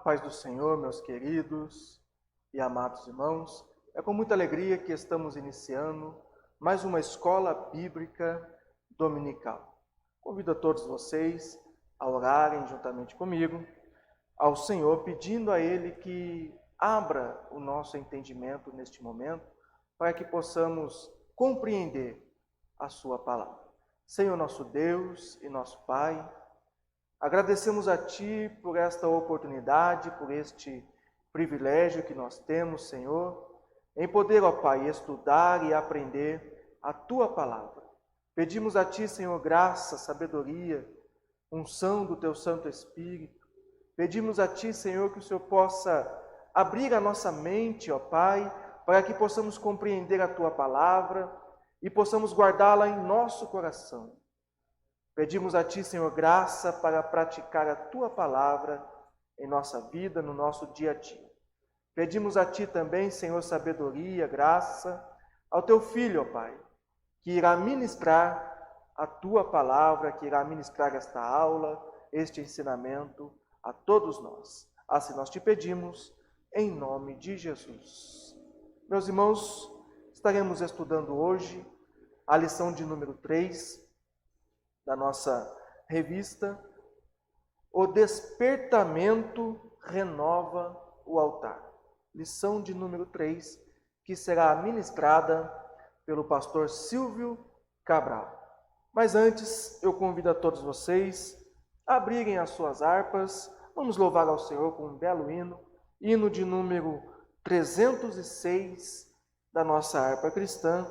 paz do Senhor, meus queridos e amados irmãos. É com muita alegria que estamos iniciando mais uma escola bíblica dominical. Convido a todos vocês a orarem juntamente comigo ao Senhor, pedindo a Ele que abra o nosso entendimento neste momento, para que possamos compreender a Sua palavra. Senhor nosso Deus e nosso Pai, agradecemos a Ti por esta oportunidade, por este privilégio que nós temos, Senhor, em poder, ó Pai, estudar e aprender a Tua palavra. Pedimos a Ti, Senhor, graça, sabedoria, unção do Teu Santo Espírito. Pedimos a Ti, Senhor, que o Senhor possa abrir a nossa mente, ó Pai, para que possamos compreender a Tua palavra e possamos guardá-la em nosso coração. Pedimos a Ti, Senhor, graça para praticar a Tua palavra em nossa vida, no nosso dia a dia. Pedimos a Ti também, Senhor, sabedoria, graça, ao Teu Filho, ó Pai, que irá ministrar a Tua palavra, que irá ministrar esta aula, este ensinamento a todos nós. Assim nós Te pedimos, em nome de Jesus. Meus irmãos, estaremos estudando hoje a lição de número 3, da nossa revista, O Despertamento Renova o Altar. Lição de número 3, que será ministrada pelo pastor Silvio Cabral. Mas antes, eu convido a todos vocês a abrirem as suas harpas. Vamos louvar ao Senhor com um belo hino de número 306 da nossa harpa cristã.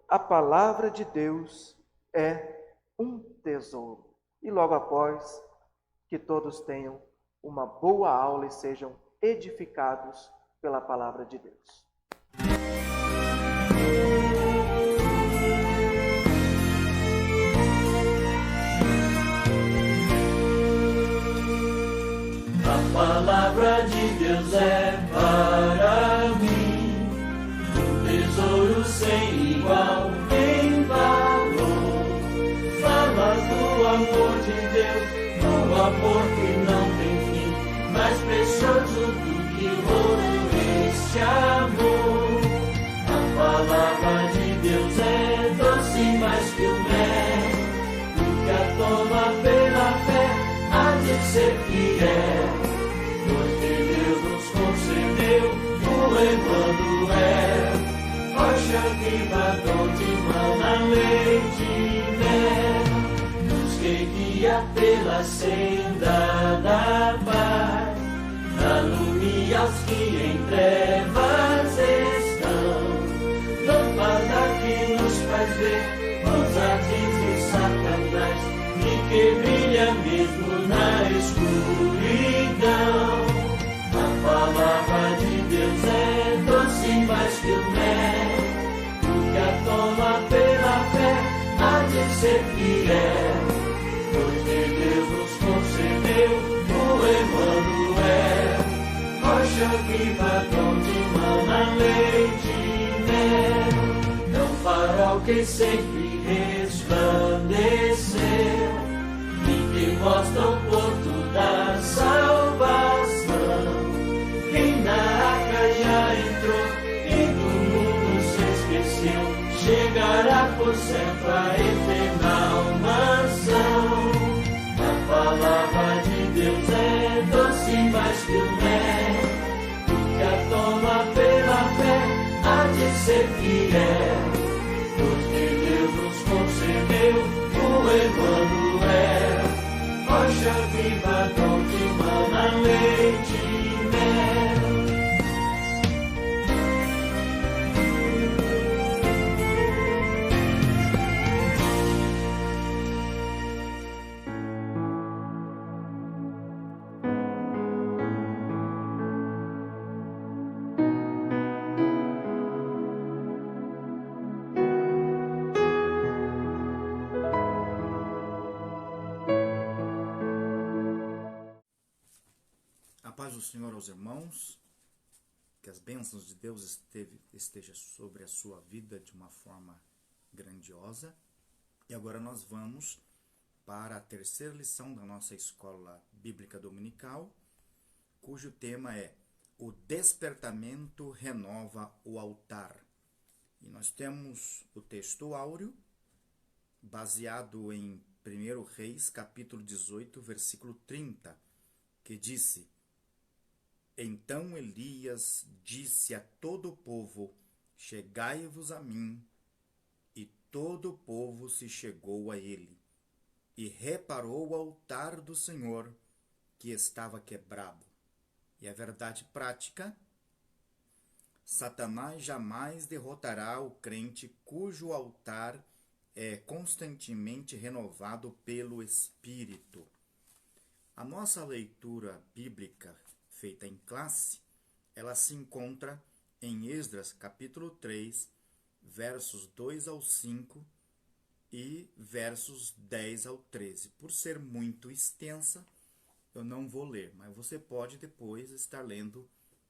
A palavra de Deus é um tesouro. E logo após, que todos tenham uma boa aula e sejam edificados pela palavra de Deus. A palavra de Deus é para mim um tesouro sem igual em valor. Fala do amor de Deus, do amor que não tem fim, mais precioso do que ouro este amor. A palavra de Deus é doce mais que o mel, o que a toma pela fé há de ser fiel, porque Deus nos concedeu o Emanuel, rocha viva, dom de mana, leite e mel, luz que guia pela senda da paz, alumia aos que em trevas estão, lâmpada que nos faz ver os ardis de Satanás, e que brilha mesmo na escuridão. A palavra de Deus é doce mais que o mel, o que a toma pela fé há de ser fiel, porque Deus nos concedeu o Emanuel, rocha viva, dom de mana, leite e mel, é um farol que sempre resplandeceu e que mostra o porto da salvação. Quem na arca já entrou e do mundo se esqueceu, chegará por certo à eterna mansão. A palavra de Deus é doce mais que o mel, o que a toma pela fé há de ser fiel, porque Deus nos concedeu o Emanuel, rocha viva, dom de mana, leite e mel. A paz do Senhor aos irmãos, que as bênçãos de Deus esteja sobre a sua vida de uma forma grandiosa. E agora nós vamos para a terceira lição da nossa escola bíblica dominical, cujo tema é O Despertamento Renova o Altar. E nós temos o texto áureo, baseado em 1 Reis, capítulo 18, versículo 30, que disse: Então Elias disse a todo o povo: Chegai-vos a mim. E todo o povo se chegou a ele, e reparou o altar do Senhor, que estava quebrado. E a verdade prática: Satanás jamais derrotará o crente cujo altar é constantemente renovado pelo Espírito. A nossa leitura bíblica feita em classe, ela se encontra em Esdras, capítulo 3, versos 2 ao 5 e versos 10 ao 13. Por ser muito extensa, eu não vou ler, mas você pode depois estar lendo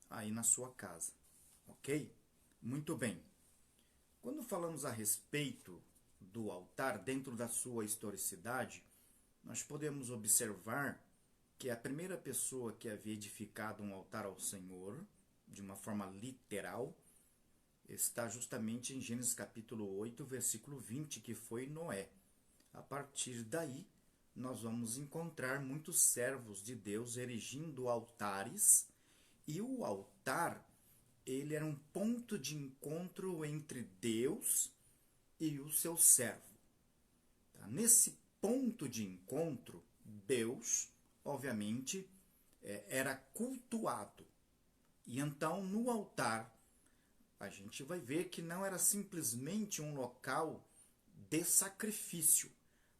aí na sua casa, ok? Muito bem. Quando falamos a respeito do altar dentro da sua historicidade, nós podemos observar que a primeira pessoa que havia edificado um altar ao Senhor, de uma forma literal, está justamente em Gênesis capítulo 8, versículo 20, que foi Noé. A partir daí, nós vamos encontrar muitos servos de Deus erigindo altares, e o altar, ele era um ponto de encontro entre Deus e o seu servo. Nesse ponto de encontro, Deus, obviamente, era cultuado. E então, no altar, a gente vai ver que não era simplesmente um local de sacrifício,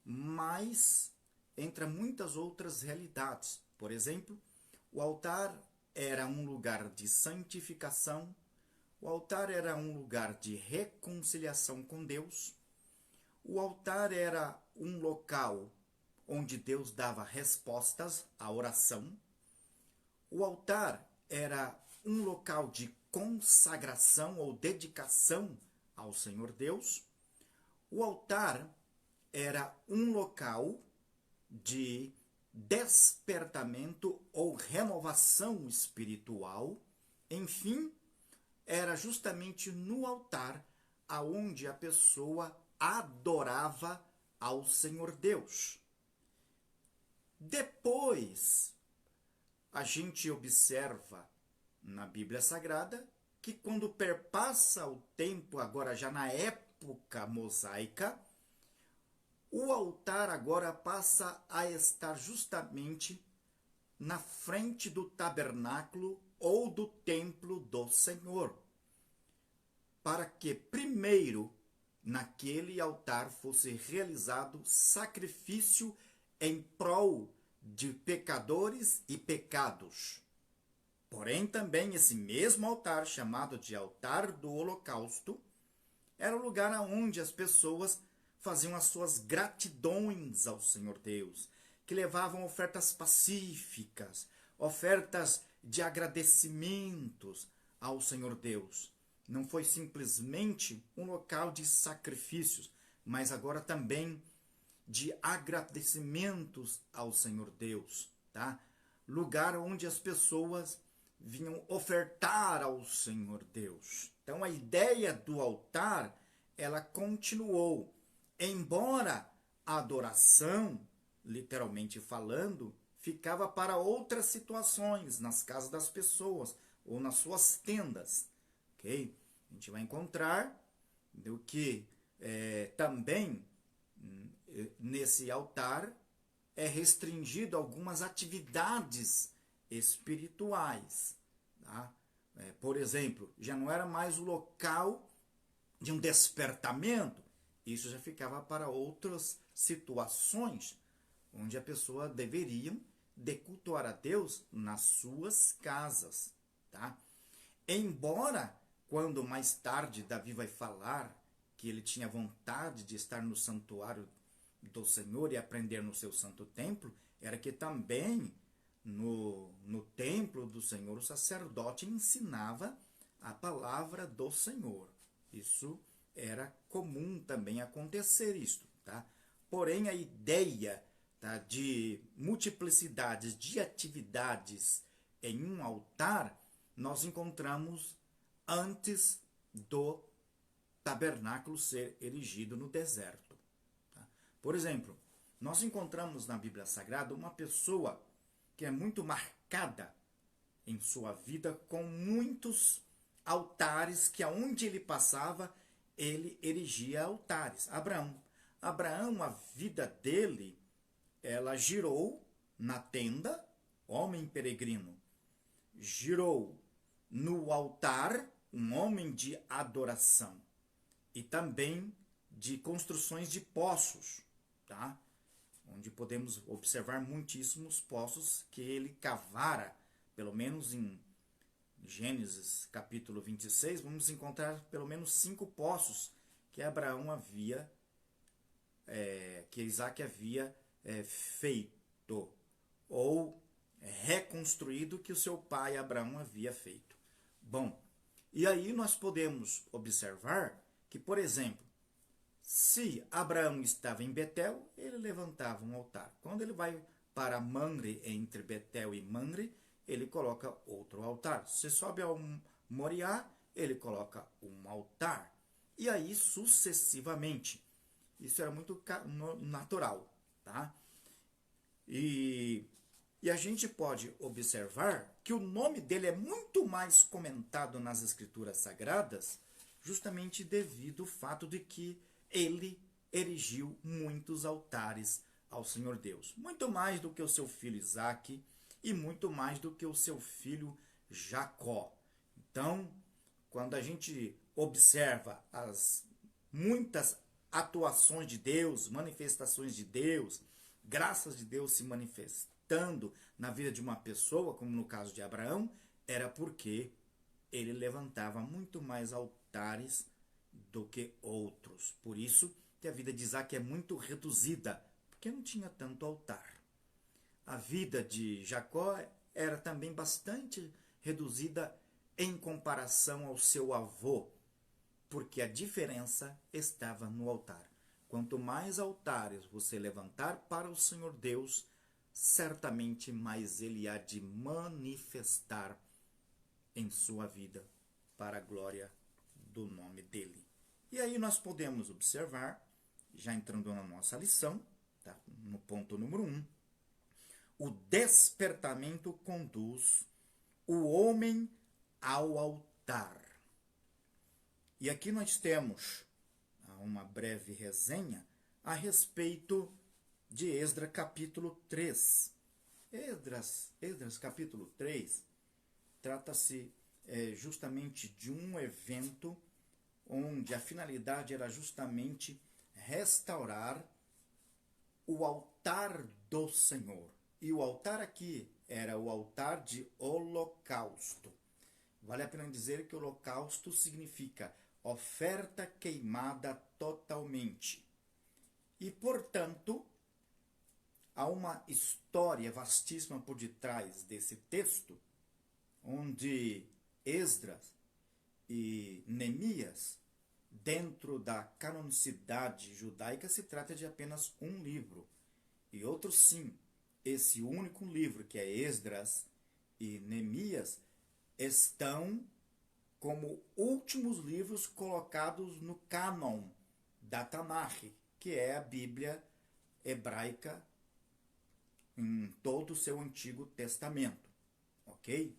mas entre muitas outras realidades. Por exemplo, o altar era um lugar de santificação, o altar era um lugar de reconciliação com Deus, o altar era um local onde Deus dava respostas à oração, o altar era um local de consagração ou dedicação ao Senhor Deus, o altar era um local de despertamento ou renovação espiritual. Enfim, era justamente no altar aonde a pessoa adorava ao Senhor Deus. Depois, a gente observa na Bíblia Sagrada que quando perpassa o tempo, agora já na época mosaica, o altar agora passa a estar justamente na frente do tabernáculo ou do templo do Senhor, para que primeiro naquele altar fosse realizado sacrifício em prol de pecadores e pecados. Porém, também esse mesmo altar, chamado de altar do holocausto, era o lugar onde as pessoas faziam as suas gratidões ao Senhor Deus, que levavam ofertas pacíficas, ofertas de agradecimentos ao Senhor Deus. Não foi simplesmente um local de sacrifícios, mas agora também de agradecimentos ao Senhor Deus, tá? Lugar onde as pessoas vinham ofertar ao Senhor Deus. Então a ideia do altar, ela continuou, embora a adoração, literalmente falando, ficava para outras situações, nas casas das pessoas ou nas suas tendas, ok? A gente vai encontrar do que também nesse altar é restringido algumas atividades espirituais, tá? Por exemplo, já não era mais o local de um despertamento, isso já ficava para outras situações, onde a pessoa deveria de cultuar a Deus nas suas casas, tá? Embora, quando mais tarde Davi vai falar que ele tinha vontade de estar no santuário do Senhor e aprender no seu santo templo, era que também no templo do Senhor o sacerdote ensinava a palavra do Senhor. Isso era comum também acontecer isto, tá? Porém, a ideia, tá, de multiplicidades de atividades em um altar, nós encontramos antes do tabernáculo ser erigido no deserto. Tá? Por exemplo, nós encontramos na Bíblia Sagrada uma pessoa que é muito marcada em sua vida com muitos altares, que aonde ele passava, ele erigia altares. Abraão, a vida dele, ela girou na tenda, homem peregrino, girou no altar, um homem de adoração, e também de construções de poços, tá? Onde podemos observar muitíssimos poços que ele cavara, pelo menos em Gênesis capítulo 26, vamos encontrar pelo menos 5 poços que Abraão havia, que Isaac havia feito, ou reconstruído, que o seu pai Abraão havia feito. Bom, e aí nós podemos observar que, por exemplo, se Abraão estava em Betel, ele levantava um altar. Quando ele vai para Mamre, entre Betel e Mamre, ele coloca outro altar. Se sobe ao Moriá, ele coloca um altar. E aí sucessivamente. Isso era muito natural, tá? E a gente pode observar que o nome dele é muito mais comentado nas Escrituras Sagradas, justamente devido ao fato de que ele erigiu muitos altares ao Senhor Deus. Muito mais do que o seu filho Isaque e muito mais do que o seu filho Jacó. Então, quando a gente observa as muitas atuações de Deus, manifestações de Deus, graças de Deus se manifestando na vida de uma pessoa, como no caso de Abraão, era porque ele levantava muito mais altares do que outros. Por isso que a vida de Isaac é muito reduzida, porque não tinha tanto altar. A vida de Jacó era também bastante reduzida em comparação ao seu avô, porque a diferença estava no altar. Quanto mais altares você levantar para o Senhor Deus, certamente mais ele há de manifestar em sua vida para a glória do nome dele. E aí nós podemos observar, já entrando na nossa lição, tá? No ponto número 1, o despertamento conduz o homem ao altar. E aqui nós temos uma breve resenha a respeito de Esdras capítulo 3. Esdras capítulo 3 trata-se justamente de um evento onde a finalidade era justamente restaurar o altar do Senhor. E o altar aqui era o altar de holocausto. Vale a pena dizer que holocausto significa oferta queimada totalmente. E, portanto, há uma história vastíssima por detrás desse texto, onde Esdras e Neemias, dentro da canonicidade judaica, se trata de apenas um livro. E outro sim, esse único livro, que é Esdras e Neemias, estão como últimos livros colocados no cânon da Tanakh, que é a Bíblia hebraica em todo o seu Antigo Testamento, ok?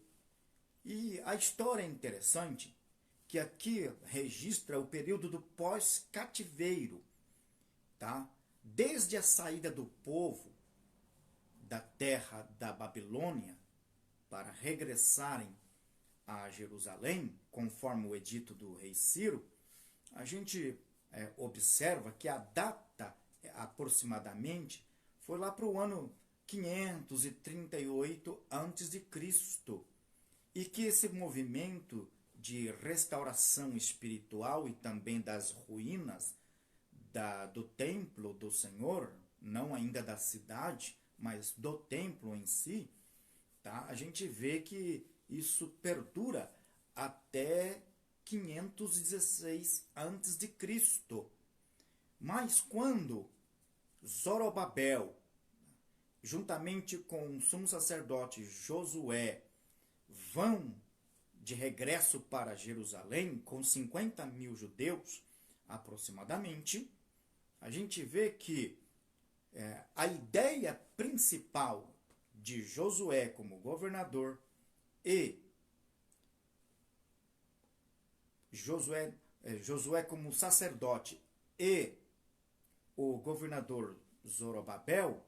E a história é interessante, que aqui registra o período do pós-cativeiro, tá? Desde a saída do povo da terra da Babilônia para regressarem a Jerusalém, conforme o edito do rei Ciro, a gente observa que a data, aproximadamente, foi lá para o ano 538 a.C., e que esse movimento de restauração espiritual e também das ruínas do templo do Senhor, não ainda da cidade, mas do templo em si, tá? A gente vê que isso perdura até 516 a.C. Mas quando Zorobabel, juntamente com o sumo sacerdote Josué, vão de regresso para Jerusalém com 50.000 judeus, aproximadamente, a gente vê que a ideia principal de Josué como governador e Josué como sacerdote e o governador Zorobabel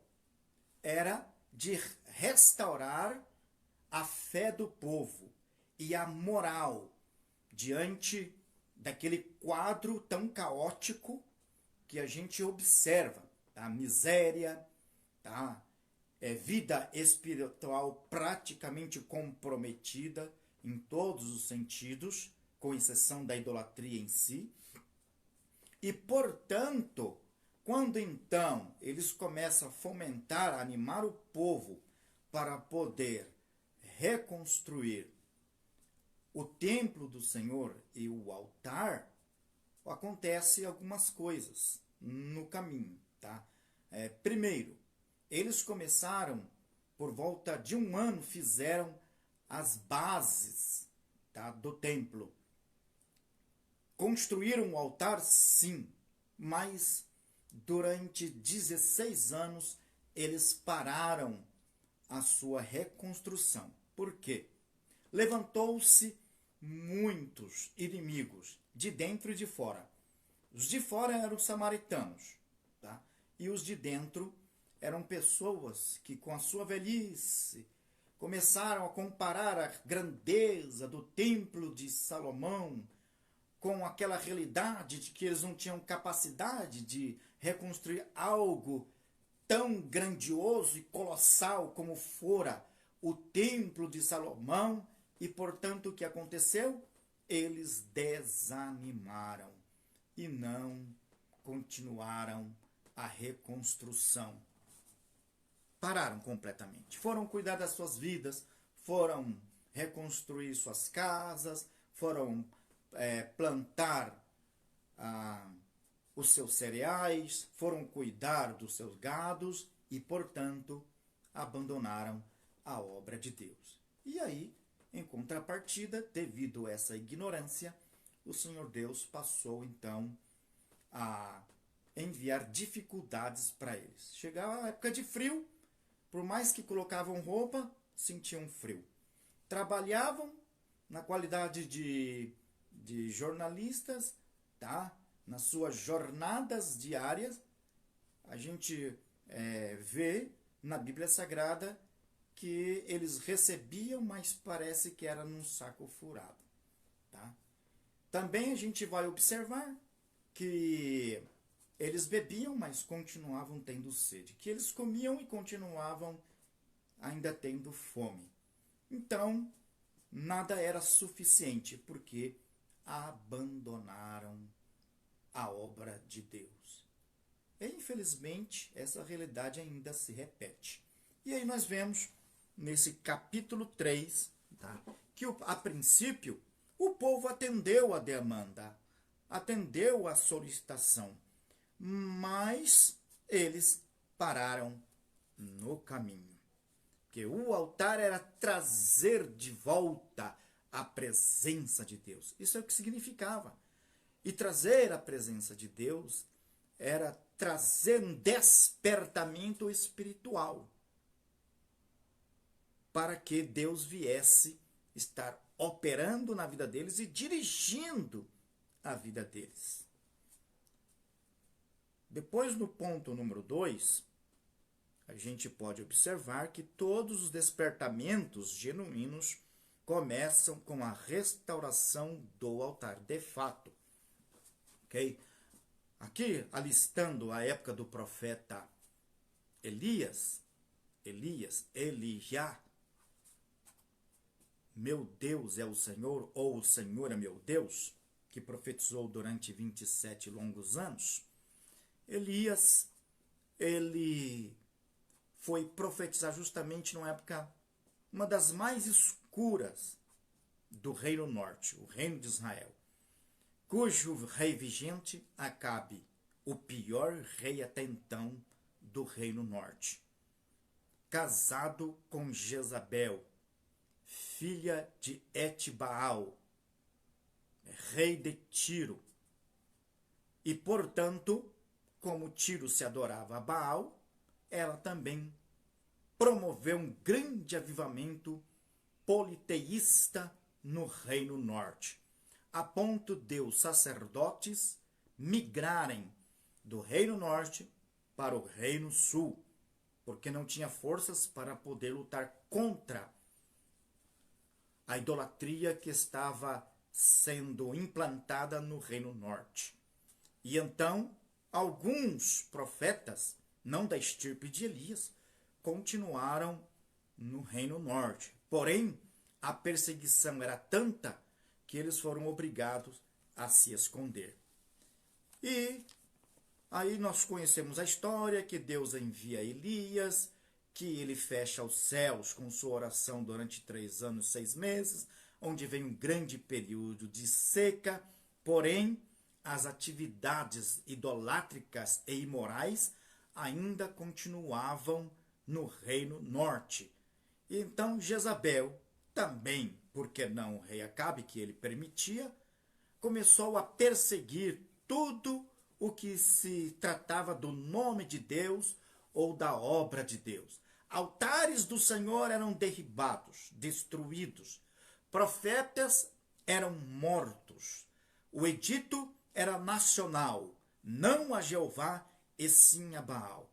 era de restaurar a fé do povo e a moral diante daquele quadro tão caótico que a gente observa, tá? Miséria, tá? Vida espiritual praticamente comprometida em todos os sentidos, com exceção da idolatria em si. E, portanto, quando então eles começam a fomentar, a animar o povo para poder reconstruir o templo do Senhor e o altar, acontece algumas coisas no caminho, tá? Primeiro, eles começaram, por volta de 1 ano, fizeram as bases, tá, do templo. Construíram o altar, sim, mas durante 16 anos eles pararam a sua reconstrução. Por quê? Levantou-se muitos inimigos, de dentro e de fora. Os de fora eram os samaritanos, tá? E os de dentro eram pessoas que, com a sua velhice, começaram a comparar a grandeza do templo de Salomão com aquela realidade de que eles não tinham capacidade de reconstruir algo tão grandioso e colossal como fora o templo de Salomão. E, portanto, o que aconteceu? Eles desanimaram e não continuaram a reconstrução. Pararam completamente. Foram cuidar das suas vidas, foram reconstruir suas casas, foram plantar os seus cereais, foram cuidar dos seus gados e, portanto, abandonaram a obra de Deus. E aí, em contrapartida, devido a essa ignorância, o Senhor Deus passou então a enviar dificuldades para eles. Chegava a época de frio, por mais que colocavam roupa, sentiam frio. Trabalhavam na qualidade de jornalistas, tá? Nas suas jornadas diárias, a gente vê na Bíblia Sagrada que eles recebiam, mas parece que era num saco furado, tá? Também a gente vai observar que eles bebiam, mas continuavam tendo sede, que eles comiam e continuavam ainda tendo fome. Então, nada era suficiente, porque abandonaram a obra de Deus. E, infelizmente, essa realidade ainda se repete. E aí nós vemos, nesse capítulo 3, tá, que a princípio o povo atendeu a demanda, atendeu a solicitação, mas eles pararam no caminho. Porque o altar era trazer de volta a presença de Deus. Isso é o que significava. E trazer a presença de Deus era trazer um despertamento espiritual para que Deus viesse estar operando na vida deles e dirigindo a vida deles. Depois, no ponto número 2, a gente pode observar que todos os despertamentos genuínos começam com a restauração do altar, de fato. Ok? Aqui, alistando a época do profeta Elijá, meu Deus é o Senhor, ou o Senhor é meu Deus, que profetizou durante 27 longos anos. Elias, ele foi profetizar justamente numa época, uma das mais escuras do Reino Norte, o Reino de Israel, cujo rei vigente, Acabe, o pior rei até então do Reino Norte, casado com Jezabel, filha de Etbaal, rei de Tiro. E, portanto, como Tiro se adorava a Baal, ela também promoveu um grande avivamento politeísta no Reino Norte, a ponto de os sacerdotes migrarem do Reino Norte para o Reino Sul, porque não tinha forças para poder lutar contra a idolatria que estava sendo implantada no Reino Norte. E então, alguns profetas, não da estirpe de Elias, continuaram no Reino Norte. Porém, a perseguição era tanta que eles foram obrigados a se esconder. E aí nós conhecemos a história que Deus envia Elias, que ele fecha os céus com sua oração durante 3 anos, 6 meses, onde vem um grande período de seca, porém as atividades idolátricas e imorais ainda continuavam no Reino Norte. E então Jezabel, também, porque não o rei Acabe, que ele permitia, começou a perseguir tudo o que se tratava do nome de Deus ou da obra de Deus. Altares do Senhor eram derribados, destruídos. Profetas eram mortos. O edito era nacional, não a Jeová e sim a Baal.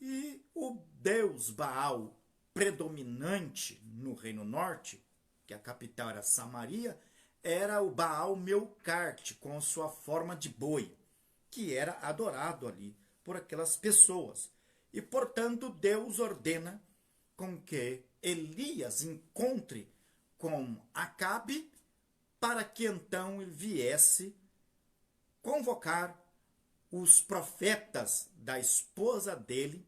E o deus Baal predominante no Reino Norte, que a capital era Samaria, era o Baal Melcarte, com sua forma de boi, que era adorado ali por aquelas pessoas. E, portanto, Deus ordena com que Elias encontre com Acabe para que então ele viesse convocar os profetas da esposa dele,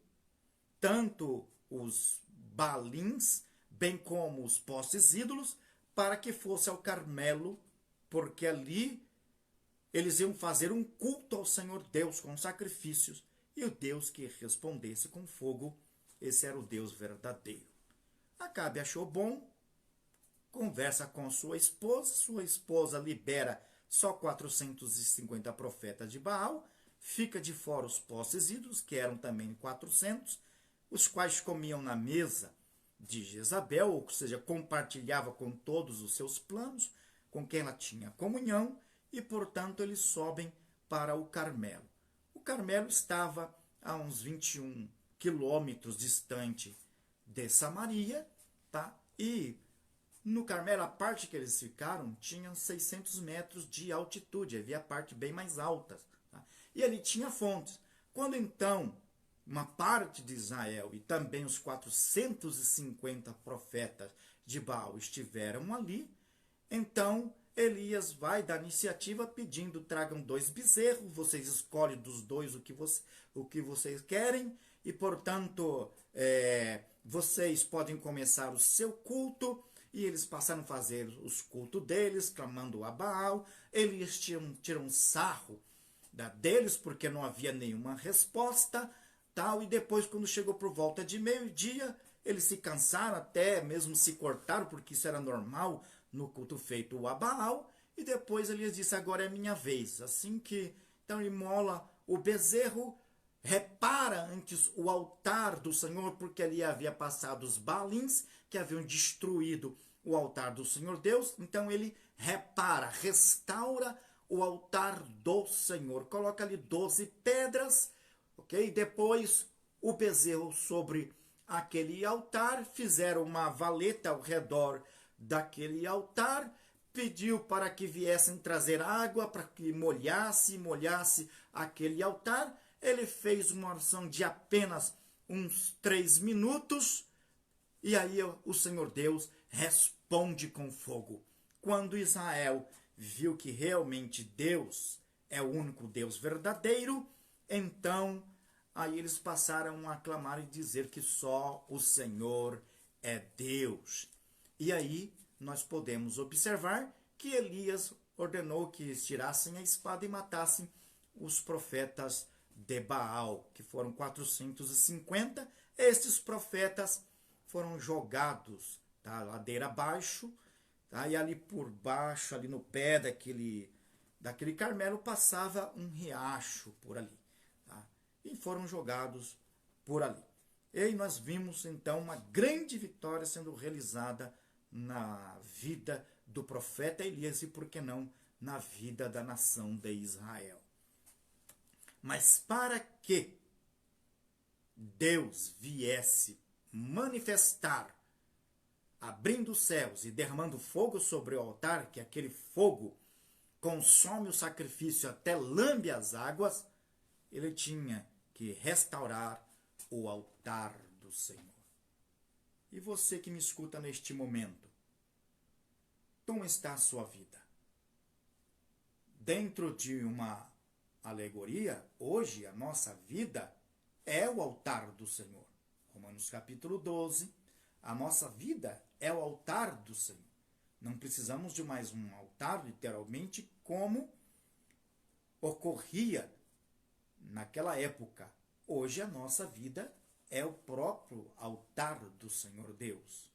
tanto os Baalins, bem como os postes ídolos, para que fosse ao Carmelo, porque ali eles iam fazer um culto ao Senhor Deus com sacrifícios, e o Deus que respondesse com fogo, esse era o Deus verdadeiro. Acabe achou bom, conversa com sua esposa libera só 450 profetas de Baal, fica de fora os postes ídolos, que eram também 400, os quais comiam na mesa de Jezabel, ou seja, compartilhava com todos os seus planos, com quem ela tinha comunhão, e, portanto, eles sobem para o Carmelo. O Carmelo estava a uns 21 quilômetros distante de Samaria, tá? E no Carmelo, a parte que eles ficaram, tinha 600 metros de altitude, havia a parte bem mais alta, tá? E ali tinha fontes. Quando, então, uma parte de Israel e também os 450 profetas de Baal estiveram ali, então Elias vai dar iniciativa pedindo: tragam 2 bezerros, vocês escolhem dos 2 o que vocês querem, e, portanto, vocês podem começar o seu culto. E eles passaram a fazer os cultos deles, clamando a Baal. Eles tiram sarro deles, porque não havia nenhuma resposta, tal. E depois, quando chegou por volta de meio-dia, eles se cansaram, até mesmo se cortaram, porque isso era normal no culto feito a Baal. E depois Elias disse: agora é minha vez. Assim que então imola o bezerro, repara antes o altar do Senhor, porque ali havia passado os Baalins, que haviam destruído o altar do Senhor Deus. Então ele repara, restaura o altar do Senhor, coloca ali 12 pedras, ok? Depois o bezerro sobre aquele altar, fizeram uma valeta ao redor daquele altar, pediu para que viessem trazer água, para que molhasse aquele altar. Ele fez uma oração de apenas uns 3 minutos, e aí o Senhor Deus responde com fogo. Quando Israel viu que realmente Deus é o único Deus verdadeiro, então aí eles passaram a clamar e dizer que só o Senhor é Deus. E aí nós podemos observar que Elias ordenou que tirassem a espada e matassem os profetas de Baal, que foram 450. Estes profetas foram jogados tá? Ladeira abaixo, tá? E ali por baixo, ali no pé daquele Carmelo, passava um riacho por ali, tá? E foram jogados por ali. E aí nós vimos então uma grande vitória sendo realizada na vida do profeta Elias e, por que não, na vida da nação de Israel. Mas para que Deus viesse manifestar, abrindo os céus e derramando fogo sobre o altar, que aquele fogo consome o sacrifício até lambe as águas, ele tinha que restaurar o altar do Senhor. E você que me escuta neste momento, como está a sua vida? Dentro de uma alegoria, hoje a nossa vida é o altar do Senhor. Romanos capítulo 12, a nossa vida é o altar do Senhor. Não precisamos de mais um altar, literalmente, como ocorria naquela época. Hoje a nossa vida é o próprio altar do Senhor Deus.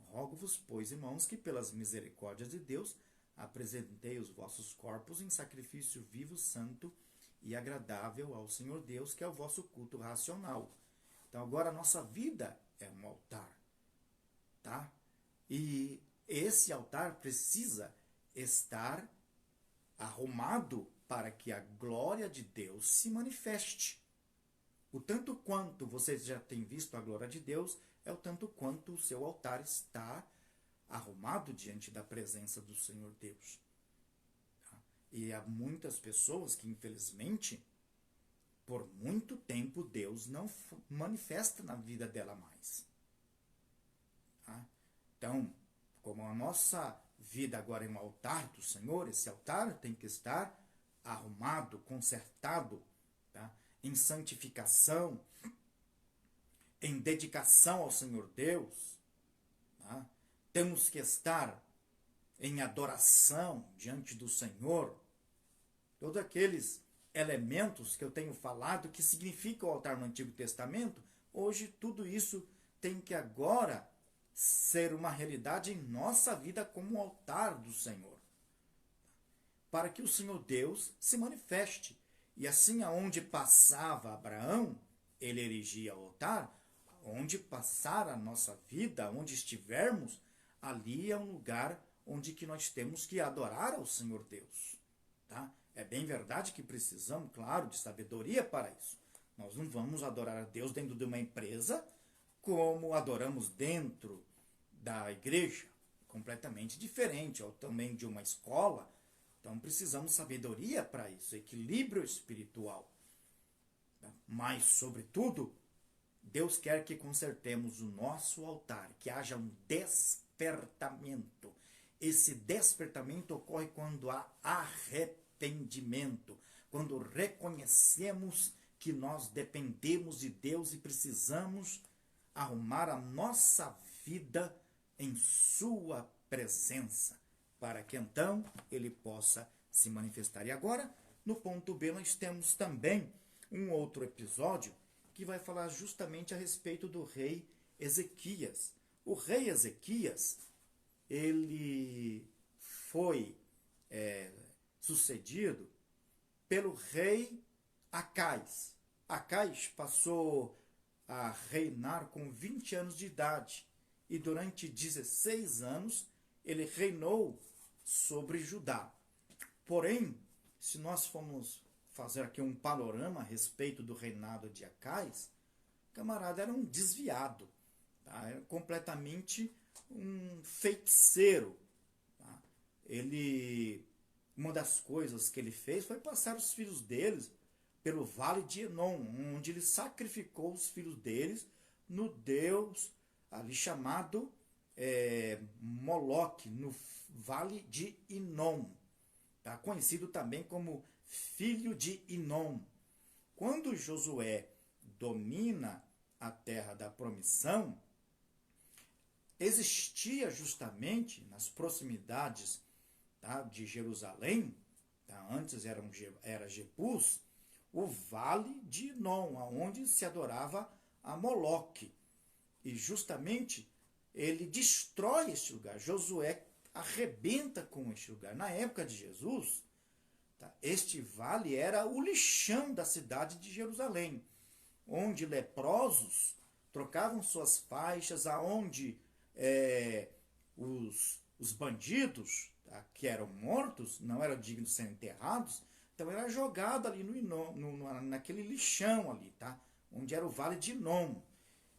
Rogo-vos, pois, irmãos, que pelas misericórdias de Deus apresentei os vossos corpos em sacrifício vivo, santo e agradável ao Senhor Deus, que é o vosso culto racional. Então agora a nossa vida é um altar, tá? E esse altar precisa estar arrumado para que a glória de Deus se manifeste. O tanto quanto você já tem visto a glória de Deus é o tanto quanto o seu altar está arrumado diante da presença do Senhor Deus. Tá? E há muitas pessoas que, infelizmente, por muito tempo, Deus não manifesta na vida dela mais. Tá? Então, como a nossa vida agora é um altar do Senhor, esse altar tem que estar arrumado, consertado, tá? Em santificação, em dedicação ao Senhor Deus. Tá? Temos que estar em adoração diante do Senhor. Todos aqueles elementos que eu tenho falado que significam o altar no Antigo Testamento, hoje tudo isso tem que agora ser uma realidade em nossa vida como o altar do Senhor. Para que o Senhor Deus se manifeste. E assim, aonde passava Abraão, ele erigia o altar. Onde passar a nossa vida, onde estivermos, ali é um lugar onde que nós temos que adorar ao Senhor Deus. Tá? É bem verdade que precisamos, claro, de sabedoria para isso. Nós não vamos adorar a Deus dentro de uma empresa como adoramos dentro da igreja. Completamente diferente, ou também de uma escola. Então precisamos de sabedoria para isso, equilíbrio espiritual. Mas, sobretudo, Deus quer que consertemos o nosso altar, que haja um despertamento. Esse despertamento ocorre quando há arrependimento, quando reconhecemos que nós dependemos de Deus e precisamos arrumar a nossa vida em sua presença, para que então ele possa se manifestar. E agora, no ponto B, nós temos também um outro episódio que vai falar justamente a respeito do rei Ezequias. O rei Ezequias, ele foi sucedido pelo rei Acais. Acais passou a reinar com 20 anos de idade e durante 16 anos ele reinou sobre Judá. Porém, se nós formos fazer aqui um panorama a respeito do reinado de Acais, o camarada era um desviado, tá? Era completamente um feiticeiro. Tá? Uma das coisas que ele fez foi passar os filhos deles pelo vale de Enom, onde ele sacrificou os filhos deles no deus ali chamado Moloque, no vale de Inom, tá? Conhecido também como filho de Inom. Quando Josué domina a terra da promissão, existia justamente nas proximidades, tá, de Jerusalém, tá, antes era Jebus, o vale de Inom, onde se adorava a Moloque. E justamente ele destrói este lugar. Josué arrebenta com este lugar. Na época de Jesus, tá, este vale era o lixão da cidade de Jerusalém, onde leprosos trocavam suas faixas, aonde os bandidos, tá, que eram mortos, não eram dignos de serem enterrados, então era jogado ali naquele lixão ali, tá, onde era o vale de Inom.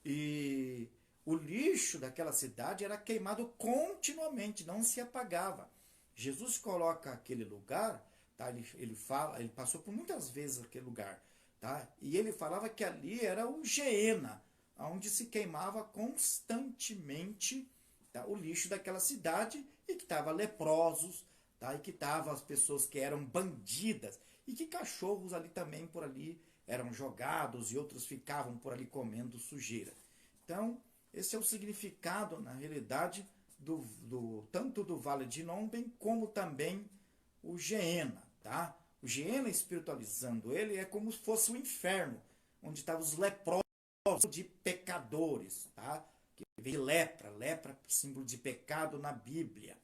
E o lixo daquela cidade era queimado continuamente, não se apagava. Jesus coloca aquele lugar, tá, ele passou por muitas vezes aquele lugar, tá, e ele falava que ali era o Geena, onde se queimava constantemente, tá, o lixo daquela cidade, e que estava leprosos, tá, e que estavam as pessoas que eram bandidas, e que cachorros ali também por ali eram jogados e outros ficavam por ali comendo sujeira. Então, esse é o significado, na realidade, tanto do Vale de Inom, bem como também o Geena. Tá? O Geena, espiritualizando ele, é como se fosse o inferno, onde estavam os leprosos de pecadores, tá? Que vem de lepra, símbolo de pecado na Bíblia.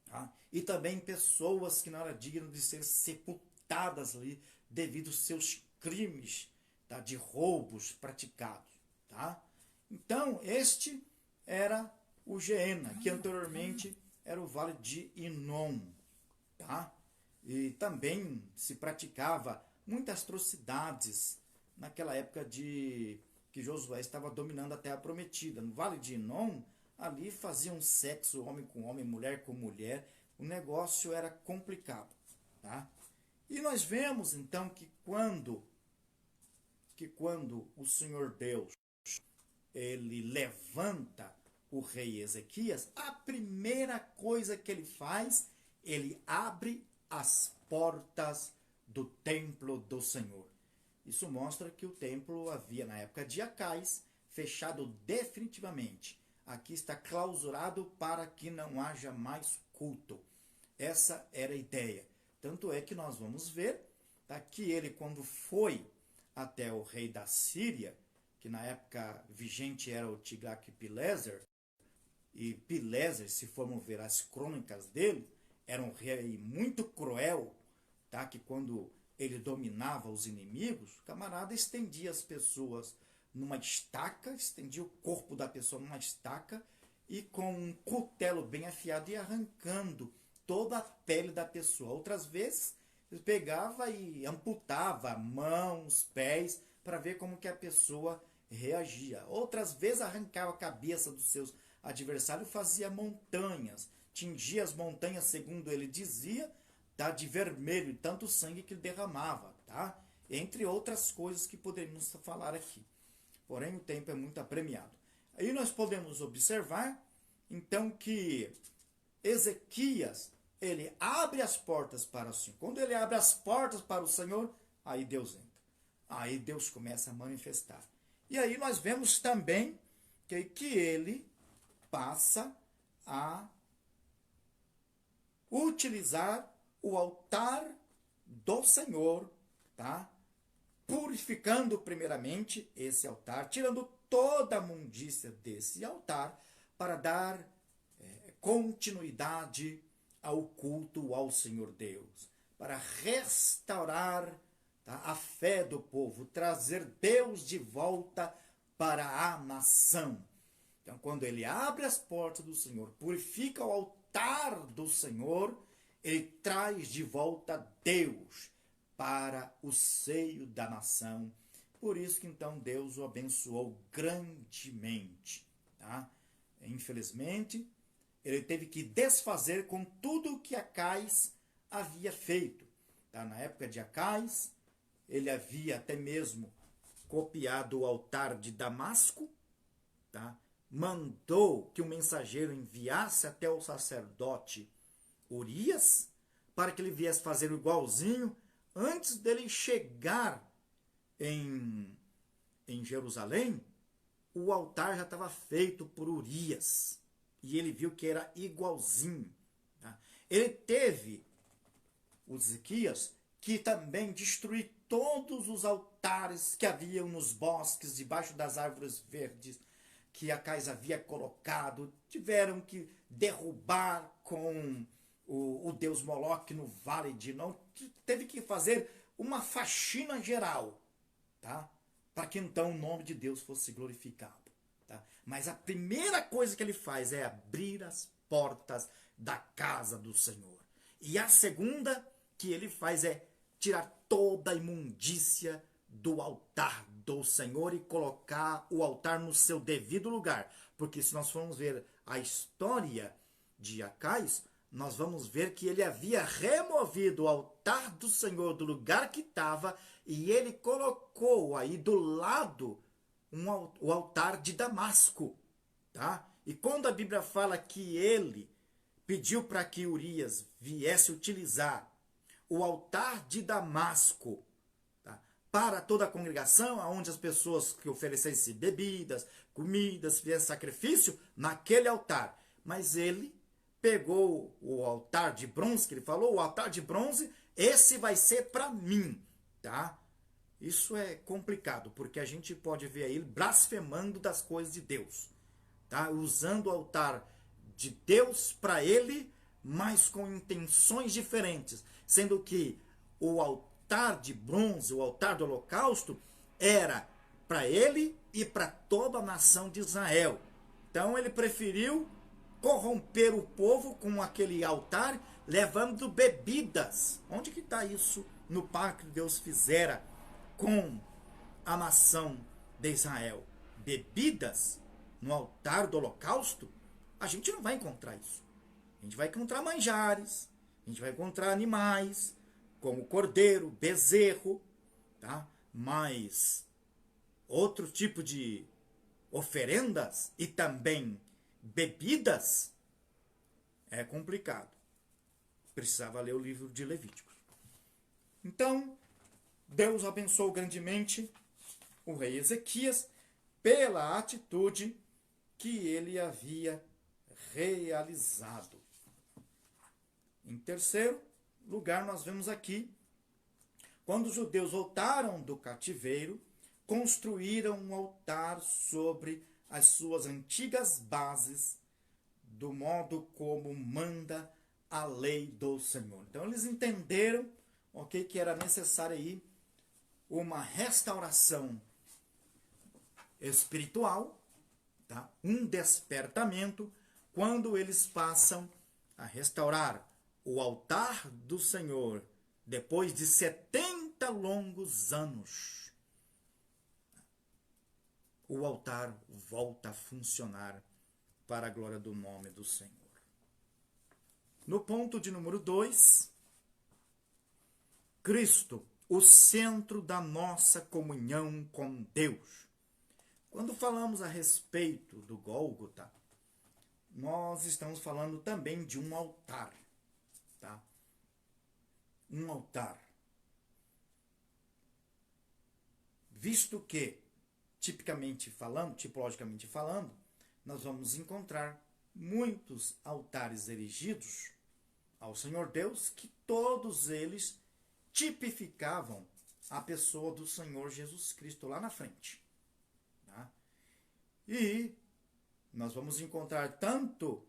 Tá? E também pessoas que não eram dignas de ser sepultadas ali devido aos seus crimes, tá, de roubos praticados. Tá? Então, este era o Geena, que anteriormente era o Vale de Inom. Tá? E também se praticava muitas atrocidades naquela época que Josué estava dominando a Terra Prometida. No Vale de Inom, ali faziam sexo, homem com homem, mulher com mulher. O negócio era complicado. Tá? E nós vemos, então, que quando o Senhor Deus ele levanta o rei Ezequias, a primeira coisa que ele faz, ele abre as portas do templo do Senhor. Isso mostra que o templo havia, na época de Acais, fechado definitivamente. Aqui está clausurado para que não haja mais culto. Essa era a ideia. Tanto é que nós vamos ver, tá, que ele, quando foi até o rei da Síria, que na época vigente era o Tiglath-Pileser, e Pileser, se formos ver as crônicas dele, era um rei muito cruel, tá, que quando ele dominava os inimigos, o camarada estendia as pessoas numa estaca, estendia o corpo da pessoa numa estaca, e com um cutelo bem afiado ia arrancando toda a pele da pessoa. Outras vezes, ele pegava e amputava mãos, pés, para ver como que a pessoa reagia. Outras vezes arrancava a cabeça dos seus adversários, fazia montanhas, tingia as montanhas, segundo ele dizia, tá, de vermelho, tanto sangue que ele derramava, tá? Entre outras coisas que poderíamos falar aqui. Porém, o tempo é muito apremiado. Aí nós podemos observar, então, que Ezequias, ele abre as portas para o Senhor. Quando ele abre as portas para o Senhor, aí Deus entra. Aí Deus começa a manifestar. E aí nós vemos também que ele passa a utilizar o altar do Senhor, tá? Purificando primeiramente esse altar, tirando toda a imundícia desse altar, para dar continuidade ao culto ao Senhor Deus, para restaurar, tá, a fé do povo, trazer Deus de volta para a nação. Então, quando ele abre as portas do Senhor, purifica o altar do Senhor, ele traz de volta Deus para o seio da nação. Por isso que então Deus o abençoou grandemente. Tá? Infelizmente, ele teve que desfazer com tudo o que Acais havia feito. Tá? Na época de Acais, ele havia até mesmo copiado o altar de Damasco, tá? Mandou que o mensageiro enviasse até o sacerdote Urias, para que ele viesse fazer igualzinho. Antes dele chegar em Jerusalém, o altar já estava feito por Urias. E ele viu que era igualzinho. Tá? Ele teve, o Ezequias, que também destruir todos os altares que haviam nos bosques, debaixo das árvores verdes, que Acais havia colocado, tiveram que derrubar com o deus Moloque no vale de Inom, teve que fazer uma faxina geral, tá? Para que então o nome de Deus fosse glorificado. Tá? Mas a primeira coisa que ele faz é abrir as portas da casa do Senhor. E a segunda que ele faz é tirar toda a imundícia do altar do Senhor e colocar o altar no seu devido lugar. Porque se nós formos ver a história de Acais, nós vamos ver que ele havia removido o altar do Senhor do lugar que estava e ele colocou aí do lado o altar de Damasco. Tá? E quando a Bíblia fala que ele pediu para que Urias viesse utilizar o altar de Damasco, tá, para toda a congregação, onde as pessoas que oferecessem bebidas, comidas, fizessem sacrifício, naquele altar. Mas ele pegou o altar de bronze, que ele falou, o altar de bronze, esse vai ser para mim. Tá? Isso é complicado, porque a gente pode ver aí ele blasfemando das coisas de Deus. Tá? Usando o altar de Deus para ele, mas com intenções diferentes. Sendo que o altar de bronze, o altar do holocausto, era para ele e para toda a nação de Israel. Então ele preferiu corromper o povo com aquele altar, levando bebidas. Onde que está isso no pacto que Deus fizera com a nação de Israel? Bebidas no altar do holocausto? A gente não vai encontrar isso. A gente vai encontrar manjares, a gente vai encontrar animais, como cordeiro, bezerro, tá? Mas outro tipo de oferendas e também bebidas é complicado. Precisava ler o livro de Levítico. Então, Deus abençoou grandemente o rei Ezequias pela atitude que ele havia realizado. Em terceiro lugar, nós vemos aqui, quando os judeus voltaram do cativeiro, construíram um altar sobre as suas antigas bases, do modo como manda a lei do Senhor. Então eles entenderam, ok, que era necessário aí uma restauração espiritual, tá? Um despertamento, quando eles passam a restaurar o altar do Senhor depois de 70 longos anos. O altar volta a funcionar para a glória do nome do Senhor. No ponto de número 2, Cristo, o centro da nossa comunhão com Deus. Quando falamos a respeito do Gólgota, nós estamos falando também de um altar. Tá? Um altar. Visto que, tipologicamente falando, nós vamos encontrar muitos altares erigidos ao Senhor Deus, que todos eles tipificavam a pessoa do Senhor Jesus Cristo lá na frente. Tá? E nós vamos encontrar tanto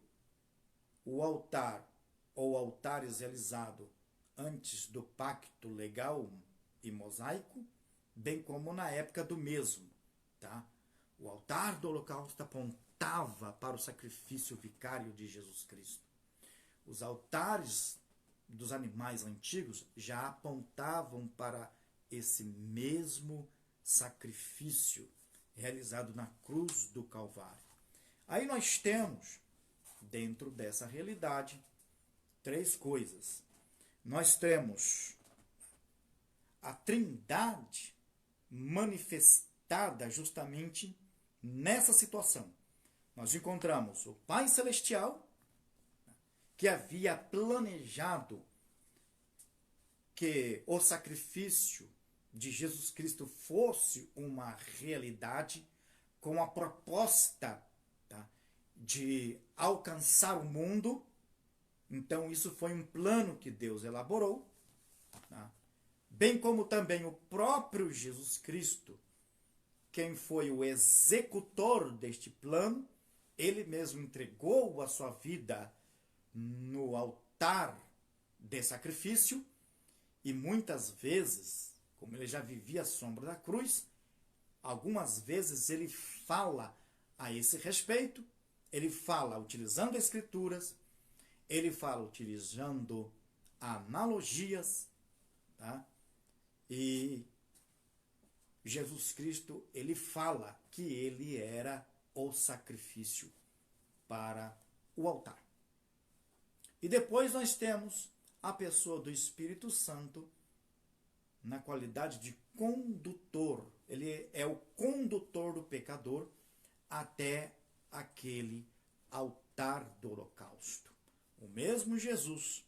o altar ou altares realizados antes do pacto legal e mosaico, bem como na época do mesmo. Tá? O altar do holocausto apontava para o sacrifício vicário de Jesus Cristo. Os altares dos animais antigos já apontavam para esse mesmo sacrifício realizado na cruz do Calvário. Aí nós temos, dentro dessa realidade, três coisas. Nós temos a Trindade manifestada justamente nessa situação. Nós encontramos o Pai Celestial, que havia planejado que o sacrifício de Jesus Cristo fosse uma realidade com a proposta, tá, de alcançar o mundo. Então isso foi um plano que Deus elaborou, tá? Bem como também o próprio Jesus Cristo, quem foi o executor deste plano, ele mesmo entregou a sua vida no altar de sacrifício, e muitas vezes, como ele já vivia à sombra da cruz, algumas vezes ele fala a esse respeito, ele fala utilizando escrituras, ele fala utilizando analogias, tá? E Jesus Cristo, ele fala que ele era o sacrifício para o altar. E depois nós temos a pessoa do Espírito Santo na qualidade de condutor. Ele é o condutor do pecador até aquele altar do holocausto. O mesmo Jesus,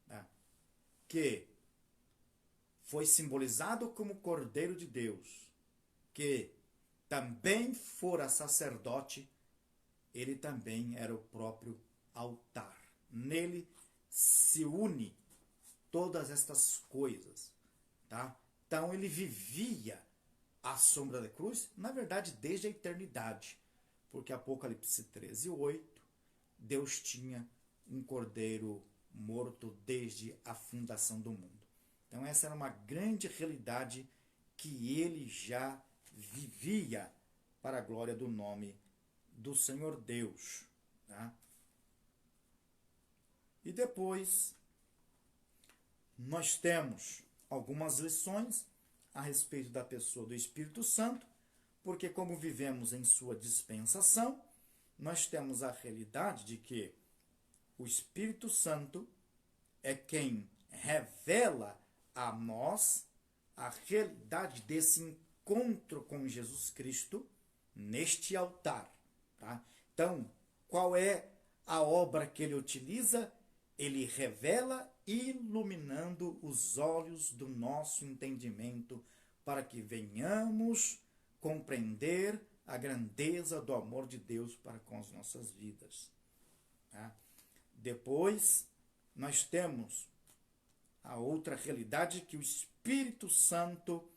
né, que foi simbolizado como Cordeiro de Deus, que também fora sacerdote, ele também era o próprio altar. Nele se une todas estas coisas, tá? Então ele vivia à sombra da cruz, na verdade desde a eternidade, porque Apocalipse 13:8, Deus tinha um cordeiro morto desde a fundação do mundo. Então essa era uma grande realidade que ele já vivia para a glória do nome do Senhor Deus, tá? E depois nós temos algumas lições a respeito da pessoa do Espírito Santo, porque como vivemos em sua dispensação, nós temos a realidade de que o Espírito Santo é quem revela a nós a realidade desse encontro com Jesus Cristo neste altar, tá? Então, qual é a obra que ele utiliza? Ele revela iluminando os olhos do nosso entendimento para que venhamos compreender a grandeza do amor de Deus para com as nossas vidas, tá? Depois, nós temos a outra realidade que o Espírito Santo,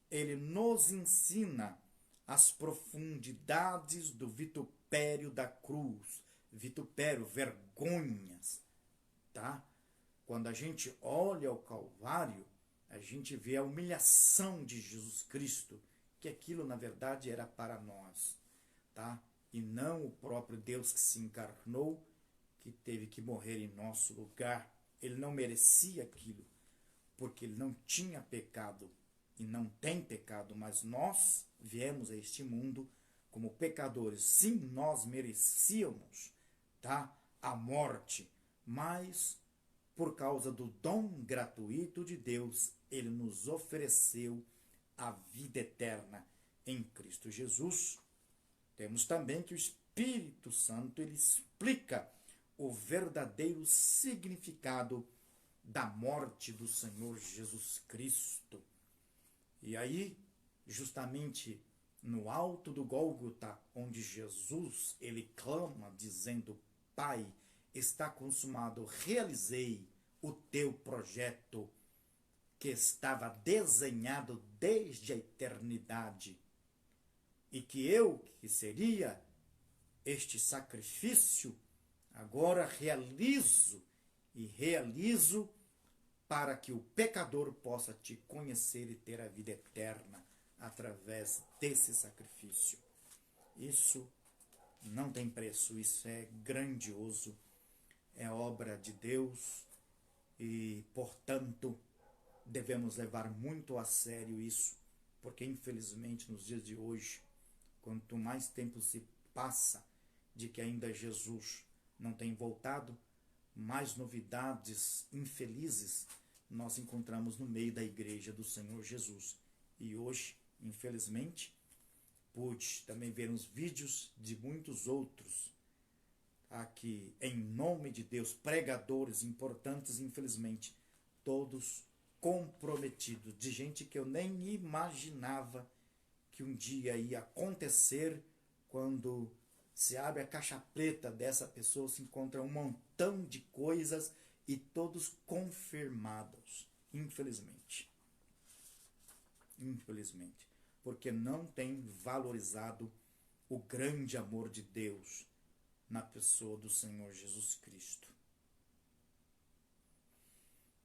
ele nos ensina as profundidades do vitupério da cruz. Vitupério, vergonhas, tá? Quando a gente olha o Calvário, a gente vê a humilhação de Jesus Cristo, que aquilo na verdade era para nós, tá? E não o próprio Deus que se encarnou, que teve que morrer em nosso lugar. Ele não merecia aquilo, porque ele não tinha pecado e não tem pecado, mas nós viemos a este mundo como pecadores. Sim, nós merecíamos, tá, a morte, mas por causa do dom gratuito de Deus, ele nos ofereceu a vida eterna em Cristo Jesus. Temos também que o Espírito Santo, ele explica o verdadeiro significado da morte do Senhor Jesus Cristo. E aí, justamente no alto do Gólgota, onde Jesus, ele clama dizendo: Pai, está consumado, realizei o teu projeto que estava desenhado desde a eternidade, e que eu, que seria este sacrifício, agora realizo para que o pecador possa te conhecer e ter a vida eterna através desse sacrifício. Isso não tem preço, isso é grandioso, é obra de Deus e, portanto, devemos levar muito a sério isso, porque infelizmente nos dias de hoje, quanto mais tempo se passa de que ainda Jesus não tem voltado, mais novidades infelizes nós encontramos no meio da igreja do Senhor Jesus. E hoje, infelizmente, pude também ver uns vídeos de muitos outros aqui, em nome de Deus, pregadores importantes, infelizmente, todos comprometidos, de gente que eu nem imaginava que um dia ia acontecer. Quando se abre a caixa preta dessa pessoa, se encontra um montão de coisas e todos confirmados, infelizmente. Infelizmente. porque não tem valorizado o grande amor de Deus na pessoa do Senhor Jesus Cristo.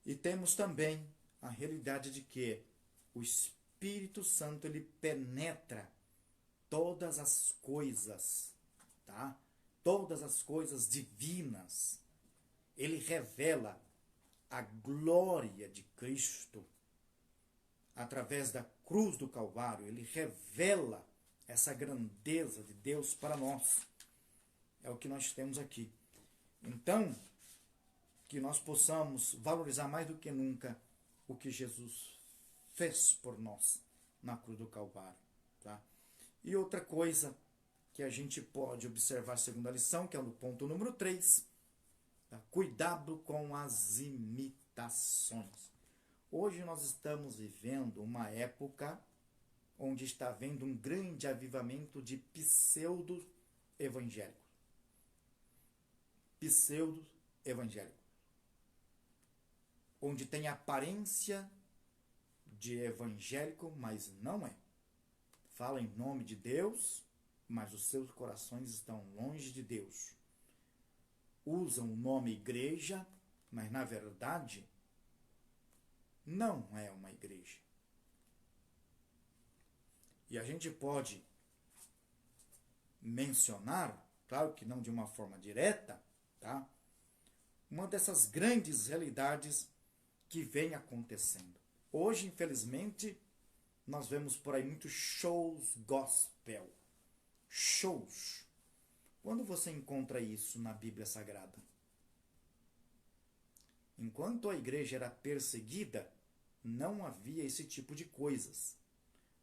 E temos também a realidade de que o Espírito Santo, ele penetra todas as coisas, tá? Todas as coisas divinas. Ele revela a glória de Cristo através da cruz do Calvário. Ele revela essa grandeza de Deus para nós. É o que nós temos aqui. Então, que nós possamos valorizar mais do que nunca o que Jesus fez por nós na cruz do Calvário. Tá? E outra coisa que a gente pode observar segundo a lição, que é no ponto número 3, tá? Cuidado com as imitações. Hoje nós estamos vivendo uma época onde está havendo um grande avivamento de pseudo-evangélicos. Pseudo-evangélicos. Onde tem aparência de evangélico, mas não é. Fala em nome de Deus, mas os seus corações estão longe de Deus. Usam o nome igreja, mas na verdade não é uma igreja. E a gente pode mencionar, claro que não de uma forma direta, tá? Uma dessas grandes realidades que vem acontecendo. Hoje, infelizmente, nós vemos por aí muitos shows gospel. Shows. Quando você encontra isso na Bíblia Sagrada? Enquanto a igreja era perseguida, não havia esse tipo de coisas.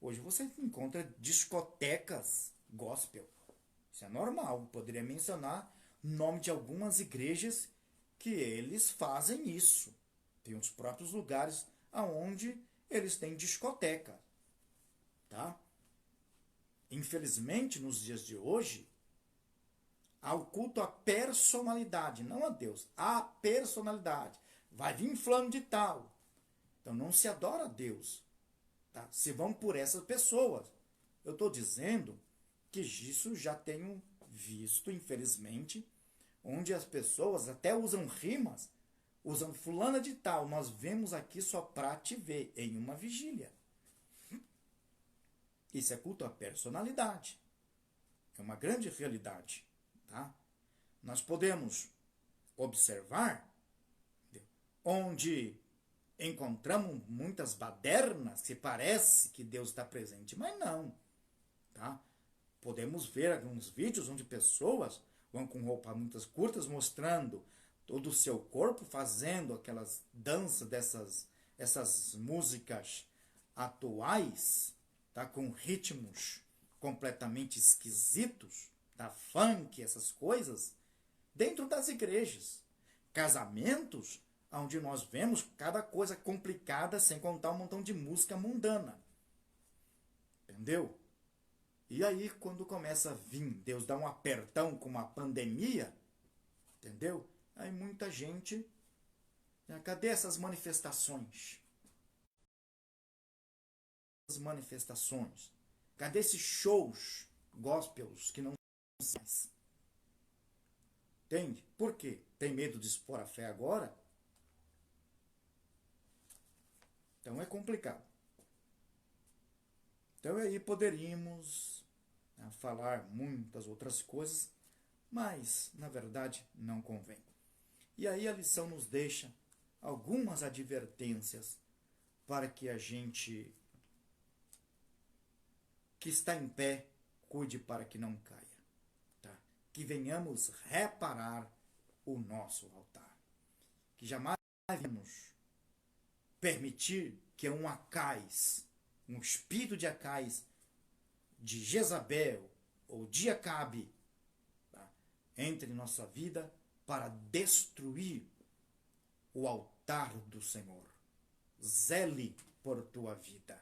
Hoje você encontra discotecas gospel. Isso é normal. Poderia mencionar o nome de algumas igrejas que eles fazem isso. Tem os próprios lugares aonde eles têm discoteca. Tá? Infelizmente, nos dias de hoje, há o culto à personalidade, não a Deus, à personalidade. Vai vir fulano de tal. Então não se adora a Deus. Tá? Se vão por essas pessoas. Eu estou dizendo que isso já tenho visto, infelizmente, onde as pessoas até usam rimas, usam fulana de tal. Nós vemos aqui só para te ver em uma vigília. Isso é culto à personalidade. É uma grande realidade. Tá? Nós podemos observar onde encontramos muitas badernas que parece que Deus está presente, mas não. Tá? Podemos ver alguns vídeos onde pessoas vão com roupas muito curtas mostrando todo o seu corpo, fazendo aquelas danças essas músicas atuais, tá? Com ritmos completamente esquisitos, tá? Funk, essas coisas, dentro das igrejas. Casamentos onde nós vemos cada coisa complicada, sem contar um montão de música mundana. Entendeu? E aí, quando começa a vir, Deus dá um apertão com uma pandemia, entendeu? Aí muita gente, cadê essas manifestações? As manifestações. Cadê esses shows gospels que não são mais? Entende? Por quê? Tem medo de expor a fé agora? Então é complicado. Então aí poderíamos falar muitas outras coisas, mas na verdade não convém. E aí a lição nos deixa algumas advertências para que a gente que está em pé cuide para que não caia. Tá? Que venhamos reparar o nosso altar. Que jamais venhamos permitir que um Acais, um espírito de Acais, de Jezabel ou de Acabe, tá? Entre em nossa vida para destruir o altar do Senhor. Zele por tua vida.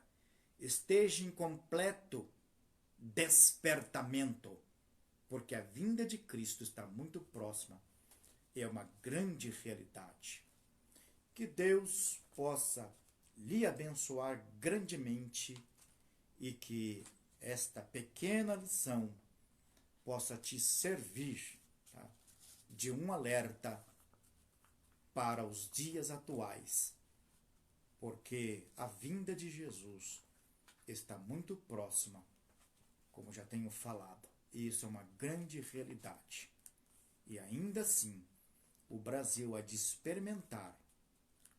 Esteja em completo despertamento, porque a vinda de Cristo está muito próxima. É uma grande realidade. Que Deus possa lhe abençoar grandemente e que esta pequena lição possa te servir, tá, de um alerta para os dias atuais, porque a vinda de Jesus está muito próxima, como já tenho falado, e isso é uma grande realidade. E ainda assim, o Brasil há de experimentar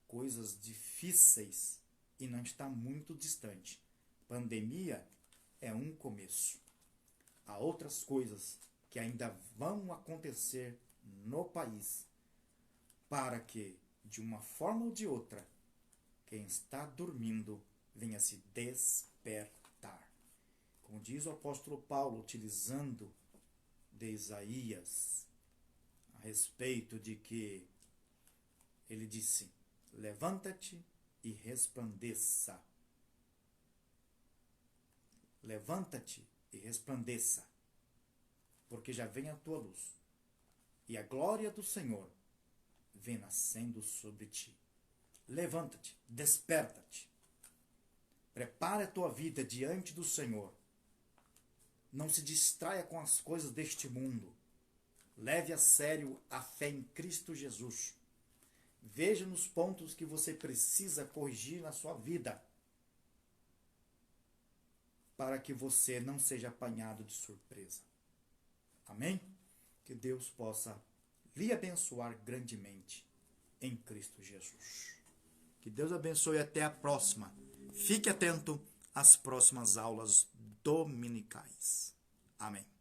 coisas difíceis e não está muito distante. Pandemia é um começo. Há outras coisas que ainda vão acontecer no país para que, de uma forma ou de outra, quem está dormindo venha se despertar. Como diz o apóstolo Paulo, utilizando de Isaías, a respeito de que ele disse: levanta-te e resplandeça. Levanta-te e resplandeça, porque já vem a tua luz, e a glória do Senhor vem nascendo sobre ti. Levanta-te, desperta-te. Prepara a tua vida diante do Senhor. Não se distraia com as coisas deste mundo. Leve a sério a fé em Cristo Jesus. Veja nos pontos que você precisa corrigir na sua vida, para que você não seja apanhado de surpresa. Amém? Que Deus possa lhe abençoar grandemente em Cristo Jesus. Que Deus abençoe e até a próxima. Fique atento às próximas aulas dominicais. Amém.